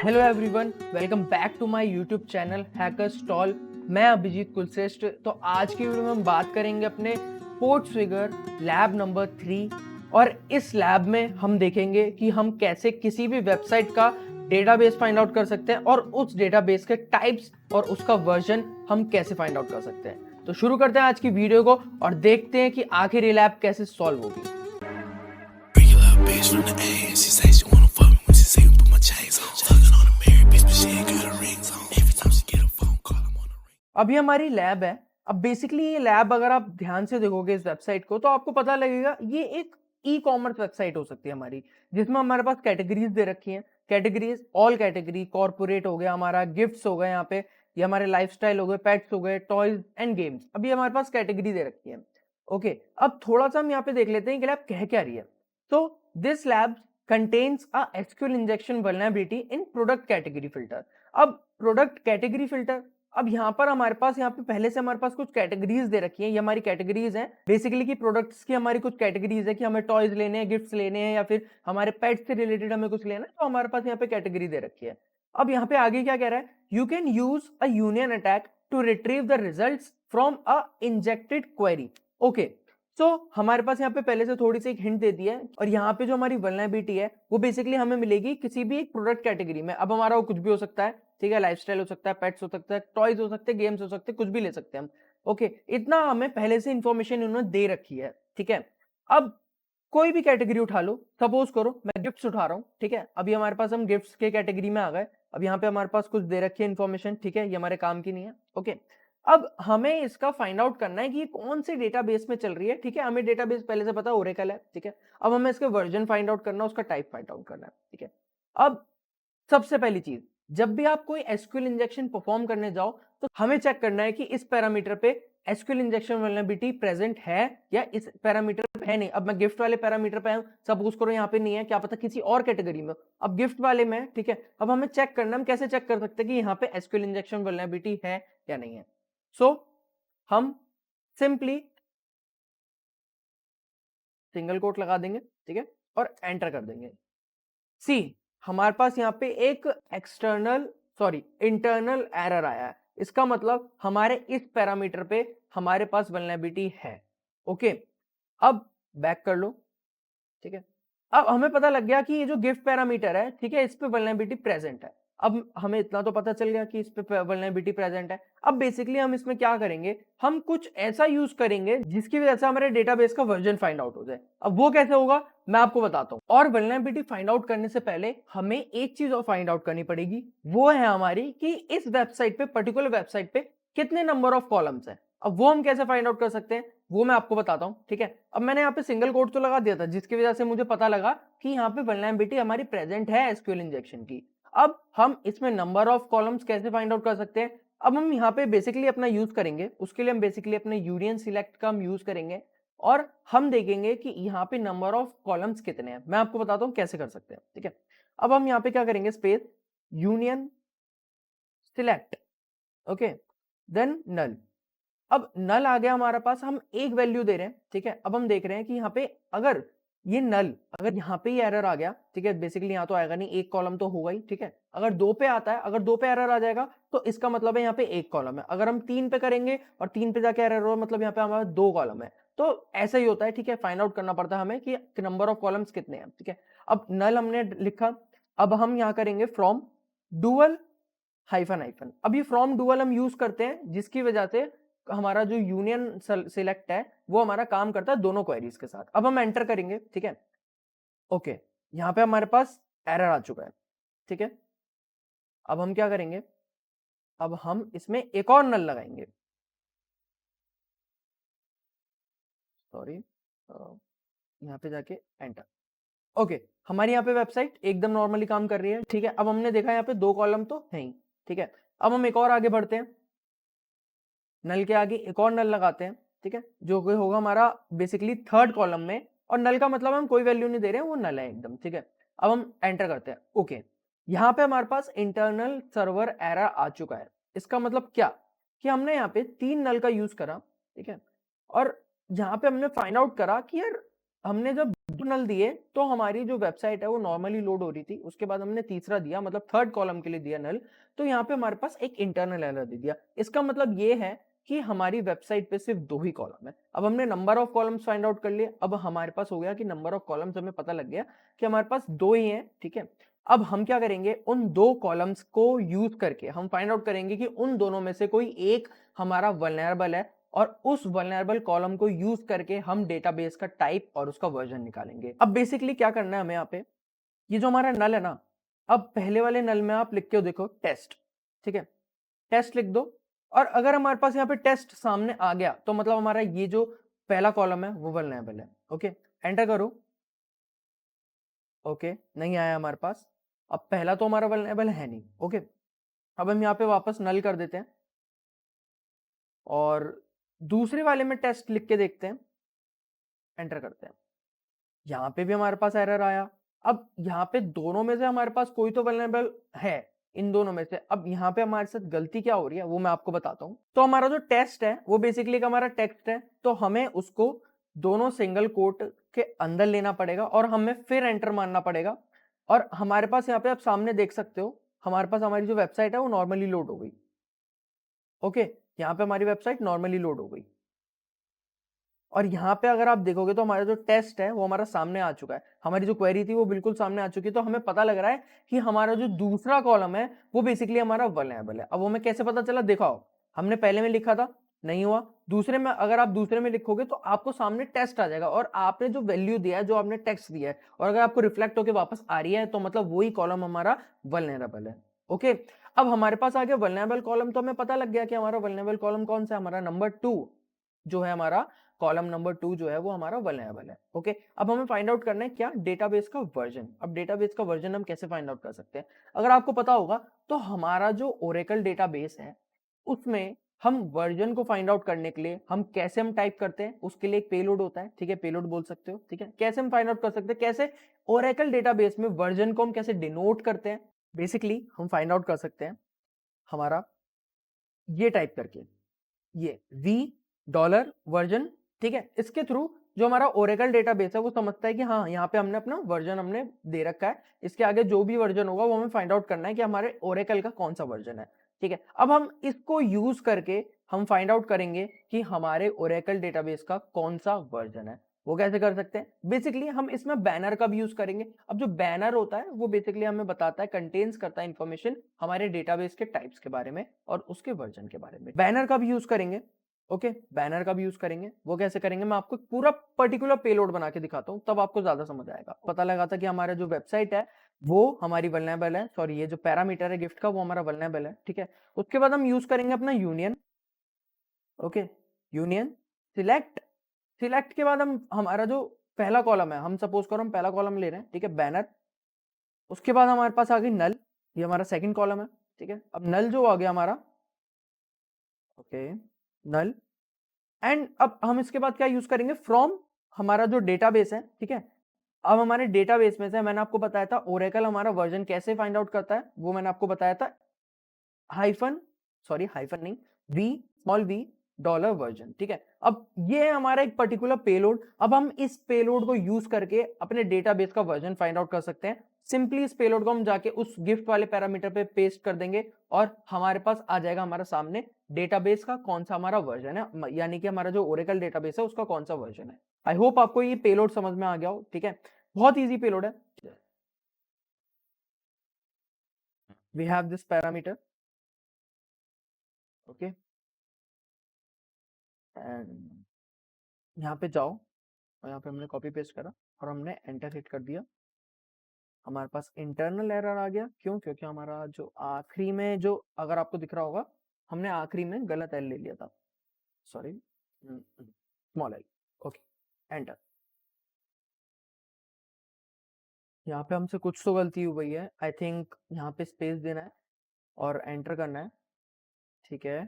Hello everyone, welcome back to my YouTube channel hacker stall. मैं अभिजीत कुलश्रेष्ठ। तो आज की वीडियो में हम बात करेंगे अपने पोर्ट्सफिगर लैब नंबर 3 और इस लैब में हम देखेंगे कि हम कैसे किसी भी वेबसाइट का डेटाबेस फाइंड आउट कर सकते हैं और उस डेटाबेस के टाइप्स और उसका वर्जन हम कैसे फाइंड आउट कर सकते हैं। तो शुरू करते हैं आज की वीडियो को और देखते हैं कि आखिर ये लैब कैसे सॉल्व होगी। Bitch from the A, and she say she wanna fuck me when she see me put my chains on. Fucking on a married bitch, but she ain't got her rings on. Every time she get a phone call, I'm on a ring. अभी हमारी lab है। अब basically ये lab अगर आप ध्यान से देखोगे इस वेबसाइट को तो आपको पता लगेगा ये एक ई कॉमर्स वेबसाइट हो सकती है हमारी, जिसमें हमारे पास कैटेगरीज दे रखी हैं। कैटेगरीज ऑल कैटेगरी, कॉर्पोरेट हो गया, हमारा गिफ्ट्स हो गए, यहाँ पे ये हमारे लाइफस्टाइल हो गए, पेट्स हो गए, टॉयज एंड गेम्स। अभी हमारे पास कैटेगरी दे रखी है। ओके, अब थोड़ा सा हम यहाँ पे देख लेते हैं कि लैब कह क्या रही है। तो this lab contains a SQL injection vulnerability in product category filter. अब प्रोडक्ट कैटेगरी फिल्टर, अब यहाँ पर हमारे पास यहाँ पे पहले से हमारे पास कुछ कैटेगरीज दे रखी हैं। ये हमारी कैटेगरीज हैं बेसिकली कि प्रोडक्ट्स की हमारी कुछ कैटेगरीज है कि हमें टॉयज लेने हैं, गिफ्ट्स लेने हैं या फिर हमारे पेट्स से रिलेटेड हमें कुछ लेना है, तो हमारे पास यहाँ पे कैटेगरी दे रखी है। अब यहाँ पे आगे क्या कह रहा है, you can use a union attack to retrieve the results from a injected query. Okay, so हमारे पास यहाँ पे पहले से थोड़ी सी एक हिंट दे दी है और यहाँ पे जो हमारी वल्नरेबिलिटी है वो बेसिकली हमें मिलेगी किसी भी एक प्रोडक्ट कैटेगरी में। अब हमारा वो कुछ भी हो सकता है, ठीक है, लाइफस्टाइल हो सकता है, पेट्स हो सकता है, टॉयज हो सकते हैं, गेम्स हो सकते हैं, कुछ भी ले सकते हैं हम। ओके, इतना हमें पहले से इंफॉर्मेशन उन्होंने दे रखी है, ठीक है। अब कोई भी कैटेगरी उठा लो, सपोज करो मैं गिफ्ट्स उठा रहा हूँ, ठीक है। अभी हमारे पास हम गिफ्ट्स के कैटेगरी में आ गए। अब यहाँ पे हमारे पास कुछ दे रखी है इन्फॉर्मेशन, ठीक है, ये हमारे काम की नहीं है। ओके, अब हमें इसका फाइंड आउट करना है कि ये कौन से डेटाबेस में चल रही है, ठीक है। हमें डेटाबेस पहले से पता है ओरेकल है, ठीक है। अब हमें इसके वर्जन फाइंड आउट करना है, उसका टाइप फाइंड आउट करना है, ठीक है। अब सबसे पहली चीज, जब भी आप कोई एसक्यूएल इंजेक्शन परफॉर्म करने जाओ तो हमें चेक करना है कि इस पैरामीटर पे एसक्यूएल इंजेक्शन वल्नरेबिलिटी प्रेजेंट है या इस पैरामीटर पे है नहीं। अब मैं गिफ्ट वाले पैरामीटर पे हूं, सपोज करो यहाँ पे नहीं है, क्या पता किसी और कैटेगरी में, अब गिफ्ट वाले में, ठीक है। अब हमें चेक करना है, हम कैसे चेक कर सकते हैं कि यहाँ पे एसक्यूएल इंजेक्शन वल्नरेबिलिटी है या नहीं है। सो हम सिंपली सिंगल कोट लगा देंगे, ठीक है, और एंटर कर देंगे। सी, हमारे पास यहाँ पे एक एक्सटर्नल सॉरी इंटरनल एरर आया है। इसका मतलब हमारे इस पैरामीटर पे हमारे पास वल्नरेबिलिटी है। ओके, अब बैक कर लो, ठीक है। अब हमें पता लग गया कि ये जो गिफ्ट पैरामीटर है, ठीक है, इस पे वल्नरेबिलिटी प्रेजेंट है। अब हमें इतना तो पता चल गया कि इस पे वल्नरेबिलिटी प्रेजेंट है। अब बेसिकली हम इसमें क्या करेंगे, हम कुछ ऐसा यूज करेंगे जिसकी वजह से हमारे डेटाबेस का वर्जन फाइंड आउट हो जाए। अब वो कैसे होगा मैं आपको बताता हूँ। और वल्नरेबिलिटी फाइंड आउट करने से पहले हमें एक चीज और फाइंड आउट करनी पड़ेगी, वो है हमारी कि इस वेबसाइट पे, पर्टिकुलर वेबसाइट पे कितने नंबर ऑफ कॉलम्स है। अब वो हम कैसे फाइंड आउट कर सकते हैं वो मैं आपको बताता हूँ, ठीक है। अब मैंने यहाँ पे सिंगल कोट तो लगा दिया था जिसकी वजह से मुझे पता लगा कि यहाँ पे वल्नरेबिलिटी हमारी प्रेजेंट है एसक्यूएल इंजेक्शन की। अब हम इसमें नंबर ऑफ कॉलम्स कैसे फाइंड आउट कर सकते हैं, अब हम यहाँ पे बेसिकली अपना यूज करेंगे, उसके लिए हम बेसिकली अपने यूनियन सिलेक्ट का हम यूज करेंगे और हम देखेंगे कि यहाँ पे नंबर ऑफ कॉलम्स कितने हैं। मैं आपको बताता हूँ कैसे कर सकते हैं, ठीक है। अब हम यहाँ पे क्या करेंगे, space union select, okay, then null. अब नल आ गया हमारे पास, हम एक वैल्यू दे रहे हैं, ठीक है। अब हम देख रहे हैं कि यहाँ पे अगर ये नल, अगर यहाँ पे ये एरर आ गया, ठीक है, बेसिकली यहाँ तो आएगा नहीं, एक कॉलम तो होगा ही, ठीक है। अगर दो पे आता है, अगर दो पे एरर आ जाएगा तो इसका मतलब है यहाँ पे एक कॉलम है। अगर हम तीन पे करेंगे और तीन पे जाके एरर हो, मतलब यहाँ पे हमारा दो कॉलम है। तो ऐसा ही होता है, ठीक है, फाइंड आउट करना पड़ता है हमें कि नंबर ऑफ कॉलम्स कितने हैं, ठीक है। अब नल हमने लिखा, अब हम यहाँ करेंगे फ्रॉम डुअल हाइफन हाइफन। अब ये फ्रॉम डुअल हम यूज करते हैं जिसकी वजह से हमारा जो यूनियन सिलेक्ट है वो हमारा काम करता है दोनों क्वेरीज के साथ। अब हम एंटर करेंगे, ठीक है। ओके, यहाँ पे हमारे पास एरर आ चुका है, ठीक है। अब हम क्या करेंगे, अब हम इसमें एक और नल लगाएंगे, सॉरी, यहाँ पे जाके एंटर। ओके, हमारी यहाँ पे वेबसाइट एकदम नॉर्मली काम कर रही है, ठीक है। अब हमने देखा यहाँ पे दो कॉलम तो है ही, ठीक है। अब हम एक और आगे बढ़ते हैं, नल के आगे एक और नल लगाते हैं, ठीक है, जो कि होगा हमारा बेसिकली थर्ड कॉलम में। और नल का मतलब हम कोई वैल्यू नहीं दे रहे हैं, वो नल है एकदम, ठीक है। अब हम एंटर करते हैं। ओके, यहाँ पे हमारे पास इंटरनल सर्वर एरर आ चुका है। इसका मतलब क्या कि हमने यहाँ पे तीन नल का यूज करा, ठीक है, और यहाँ पे हमने फाइंड आउट करा कि यार हमने जब 2 नल दिए तो हमारी जो वेबसाइट है वो नॉर्मली लोड हो रही थी। उसके बाद हमने तीसरा दिया, मतलब थर्ड कॉलम के लिए दिया नल, तो यहाँ पे हमारे पास एक इंटरनल एरर दे दिया। इसका मतलब ये है कि हमारी वेबसाइट पे सिर्फ 2 ही कॉलम है। अब हमने number of columns find out कर लिए। अब हमारे पास हो गया कि नंबर ऑफ कॉलम्स, हमें पता लग गया कि हमारे पास 2 ही हैं, ठीक है। अब हम क्या करेंगे, उन 2 कॉलम्स को यूज करके हम फाइंड आउट करेंगे कि उन दोनों में से कोई एक हमारा वल्नरेबल है, और उस वल्नरेबल कॉलम को यूज करके हम डेटाबेस का टाइप और उसका वर्जन निकालेंगे। अब बेसिकली क्या करना है हमें यहाँ पे, ये जो हमारा नल है ना, अब पहले वाले नल में आप लिख के देखो टेस्ट, ठीक है, टेस्ट लिख दो। और अगर हमारे पास यहाँ पे टेस्ट सामने आ गया तो मतलब हमारा ये जो पहला कॉलम है वो वल्नरेबल है। ओके, एंटर करो। ओके, नहीं आया हमारे पास। अब पहला तो हमारा वल्नरेबल है नहीं। ओके, अब हम यहाँ पे वापस नल कर देते हैं और दूसरे वाले में टेस्ट लिख के देखते हैं, एंटर करते हैं। यहाँ पे भी हमारे पास एरर आया। अब यहाँ पे दोनों में से हमारे पास कोई तो वल्नरेबल है, इन दोनों में से। अब यहाँ पे हमारे साथ गलती क्या हो रही है वो मैं आपको बताता हूँ। तो हमारा जो टेस्ट है वो बेसिकली हमारा टेक्स्ट है, तो हमें उसको दोनों सिंगल कोट के अंदर लेना पड़ेगा और हमें फिर एंटर मारना पड़ेगा। और हमारे पास यहाँ पे आप सामने देख सकते हो, हमारे पास हमारी जो वेबसाइट है वो नॉर्मली लोड हो गई। ओके, यहाँ पे हमारी वेबसाइट नॉर्मली लोड हो गई और यहाँ पे अगर आप देखोगे तो हमारा जो टेस्ट है वो हमारा सामने आ चुका है। हमारी जो क्वेरी थी वो बिल्कुल सामने आ चुकी है। तो हमें पता लग रहा है कि हमारा जो दूसरा कॉलम है वो बेसिकली हमारा वल्नरेबल है। अब वो हमें कैसे पता चला, दिखाओ, हमने पहले में लिखा था, नहीं हुआ। दूसरे में, अगर आप दूसरे में लिखोगे तो आपको सामने टेस्ट आ जाएगा और आपने जो वैल्यू दिया है, जो आपने टेक्स्ट दिया है, और अगर आपको रिफ्लेक्ट होकर वापस आ रही है तो मतलब वही कॉलम हमारा वल्नरेबल है। ओके, अब हमारे पास आ गया वल्नरेबल कॉलम, तो हमें पता लग गया कि हमारा वल्नरेबल कॉलम कौन सा है, हमारा नंबर 2 जो है, हमारा कॉलम नंबर 2 जो है वो हमारा वल्नरेबल है। ओके, अब हमें फाइंड आउट करना है क्या, डेटाबेस का वर्जन। अब डेटाबेस का वर्जन हम कैसे फाइंड आउट कर सकते हैं, अगर आपको पता होगा तो हमारा जो ओरेकल डेटाबेस है उसमें हम वर्जन को फाइंड आउट करने के लिए हम कैसे हम टाइप करते हैं, उसके लिए एक पेलोड होता है, ठीक है, पेलोड बोल सकते हो, ठीक है। कैसे हम फाइंड आउट कर सकते हैं, कैसे ओरेकल डेटाबेस में वर्जन को हम कैसे डिनोट करते हैं, बेसिकली हम फाइंड आउट कर सकते हैं हमारा ये टाइप करके, ये v डॉलर वर्जन, ठीक है। इसके थ्रू जो हमारा ओरेकल डेटाबेस है वो समझता है कि हाँ, यहाँ पे हमने अपना वर्जन हमने दे रखा है, इसके आगे जो भी वर्जन होगा वो हमें फाइंड आउट करना है कि हमारे ओरेकल का कौन सा वर्जन है, ठीक है। अब हम इसको यूज करके हम फाइंड आउट करेंगे कि हमारे ओरेकल डेटाबेस का कौन सा वर्जन है। वो कैसे कर सकते हैं, बेसिकली हम इसमें बैनर का भी यूज करेंगे। अब जो बैनर होता है वो बेसिकली हमें बताता है, कंटेन्स करता है इंफॉर्मेशन हमारे डेटाबेस के टाइप्स के बारे में और उसके वर्जन के बारे में। बैनर का भी यूज करेंगे। ओके, बैनर का भी यूज करेंगे। वो कैसे करेंगे, मैं आपको पूरा पर्टिकुलर पेलोड बना के दिखाता हूँ, तब आपको ज्यादा समझ आएगा। पता लगा था कि हमारा जो वेबसाइट है वो हमारी वल्नरेबल है, सॉरी ये जो पैरामीटर है गिफ्ट का वो हमारा वल्नरेबल है, ठीक है। उसके बाद हम यूज करेंगे अपना union. Okay, union select, select के बाद हम हमारा जो पहला कॉलम है, हम सपोज करो हम पहला कॉलम ले रहे हैं, ठीक है, बैनर। उसके बाद हमारे पास आ गई नल, ये हमारा सेकंड कॉलम है, ठीक है। अब नल जो आ गया हमारा, ओके, नल। एंड अब हम इसके बाद क्या यूज करेंगे, फ्रॉम हमारा जो डेटाबेस है, ठीक है। अब हमारे डेटाबेस में से मैंने आपको बताया था ओरेकल हमारा वर्जन कैसे फाइंड आउट करता है, वो मैंने आपको बताया था, हाइफन, सॉरी हाइफन नहीं, V small V dollar version, ठीक है। अब ये है हमारा एक पर्टिकुलर पेलोड। अब हम इस पेलोड को यूज करके अपने डेटाबेस का वर्जन फाइंड आउट कर सकते हैं। सिंपली इस पेलोड को हम जाके उस गिफ्ट वाले पैरामीटर पे पेस्ट कर देंगे और हमारे पास आ जाएगा हमारा सामने डेटाबेस का कौन सा हमारा वर्जन है, यानी कि हमारा जो ओरेकल डेटाबेस है उसका कौन सा वर्जन है। आई होप आपको ये पेलोड समझ में आ गया हो, ठीक है। बहुत ईजी पेलोड है। We have this parameter, okay, and यहाँ पे जाओ और यहाँ पे हमने कॉपी पेस्ट करा और हमने एंटर हिट कर दिया। हमारे पास इंटरनल एरर आ गया, क्यों, क्योंकि हमारा जो आखिरी में जो, अगर आपको दिख रहा होगा, हमने आखिरी में गलत एल ले लिया था, sorry, small L. Okay, enter. यहाँ पे हमसे कुछ तो गलती हुई है, आई थिंक यहाँ पे स्पेस देना है और एंटर करना है, ठीक है।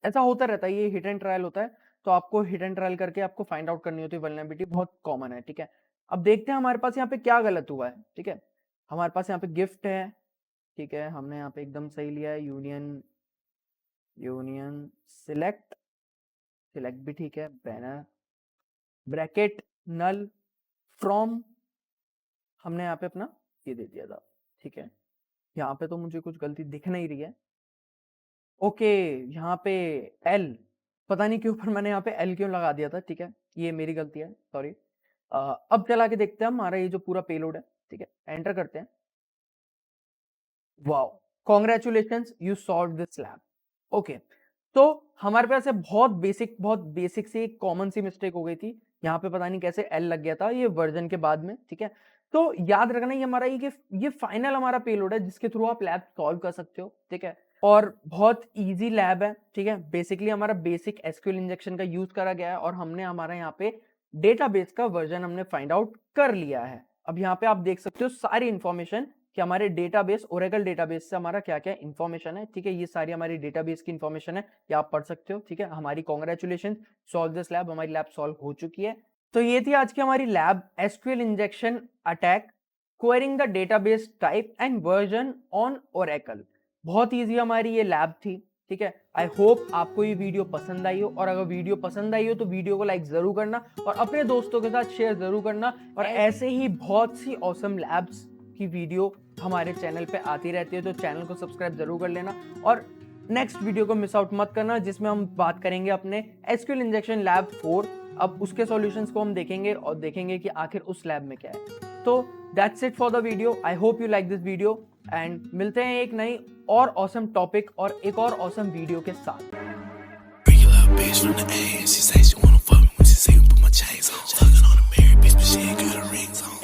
ऐसा होता रहता है, ये हिट एंड ट्रायल होता है, तो आपको हिट एंड ट्रायल करके आपको फाइंड आउट करनी होती है वल्नरेबिलिटी, बहुत कॉमन है, ठीक है। अब देखते हैं हमारे पास यहाँ पे क्या गलत हुआ है, ठीक है। हमारे पास यहाँ पे गिफ्ट है, ठीक है, हमने यहाँ पे एकदम सही लिया है, यूनियन, यूनियन सिलेक्ट, सिलेक्ट भी ठीक है, बैनर, ब्रैकेट नल फ्रॉम हमने यहाँ पे अपना ये दे दिया था, ठीक है। यहाँ पे तो मुझे कुछ गलती दिख नहीं रही है। ओके, यहाँ पे एल, पता नहीं क्यों पर मैंने यहाँ पे एल क्यों लगा दिया था, ठीक है, ये मेरी गलती है, सॉरी। अब चला के देखते हैं हमारा ये जो पूरा पेलोड है, ठीक है, एंटर करते हैं। Wow, congratulations, you solve this slab. Okay, तो हमारे पास है बहुत बेसिक सी एक कॉमन सी मिस्टेक हो गई थी। यहाँ पे पता नहीं कैसे एल लग गया था ये वर्जन के बाद में, ठीक है। तो याद रखना ये हमारा ये फाइनल हमारा पेलोड है जिसके थ्रू आप लैब सॉल्व कर सकते हो, ठीक है। और बहुत इजी लैब है, ठीक है। बेसिकली हमारा बेसिक एसक्यूएल इंजेक्शन का यूज करा गया है और हमने हमारा यहाँ पे डेटाबेस का वर्जन हमने फाइंड आउट कर लिया है। अब यहाँ पे आप देख सकते हो सारी इंफॉर्मेशन कि हमारे डेटाबेस, ओरेकल डेटाबेस से हमारा क्या क्या इंफॉर्मेशन है, ठीक है। ये सारी हमारी डेटाबेस की इंफॉर्मेशन है, ये आप पढ़ सकते हो, ठीक है। हमारी कांग्रेचुलेशन, सॉल्व दिस लैब, हमारी लैब सॉल्व हो चुकी है। तो ये थी आज की हमारी lab, SQL injection attack, quarrying the database type and version on Oracle. बहुत ईजी हमारी ये लैब थी, ठीक है। आई होप आपको ये वीडियो पसंद आई हो, और अगर वीडियो पसंद आई हो तो वीडियो को लाइक जरूर करना और अपने दोस्तों के साथ शेयर जरूर करना। और ऐसे ही बहुत सी ऑसम लैब्स की वीडियो हमारे चैनल पे आती रहती है, तो चैनल को सब्सक्राइब जरूर कर लेना और नेक्स्ट वीडियो को मिस आउट मत करना, जिसमें हम बात करेंगे अपने एसक्यूएल इंजेक्शन लैब 4। अब उसके सॉल्यूशंस को हम देखेंगे और देखेंगे कि आखिर उस लैब में क्या है। तो that's it for the video, I hope you like this video and मिलते हैं एक नई और ऑसम टॉपिक और एक और ऑसम वीडियो के साथ। Regular bitch from the A, and she say she wanna fuck me when she say put my chains on. Fucking on a married bitch, but she ain't got her rings on.